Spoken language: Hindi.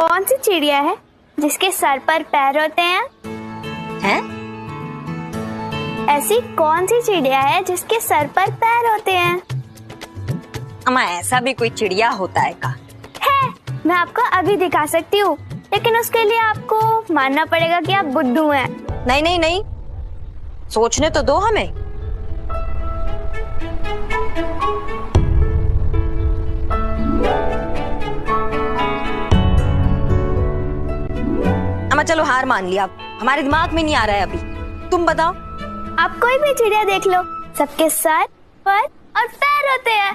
कौन सी चिड़िया है जिसके सर पर पैर होते हैं? हैं? ऐसी कौन सी चिड़िया है जिसके सर पर पैर होते हैं? अम्मा ऐसा भी कोई चिड़िया होता है का? है, मैं आपको अभी दिखा सकती हूँ, लेकिन उसके लिए आपको मानना पड़ेगा कि आप बुद्धू हैं। नहीं नहीं नहीं, सोचने तो दो हमें। अम्मा चलो हार मान लिया, हमारे दिमाग में नहीं आ रहा है अभी। तुम बताओ। आप कोई भी चिड़िया देख लो, सबके सर पर और पैर होते हैं।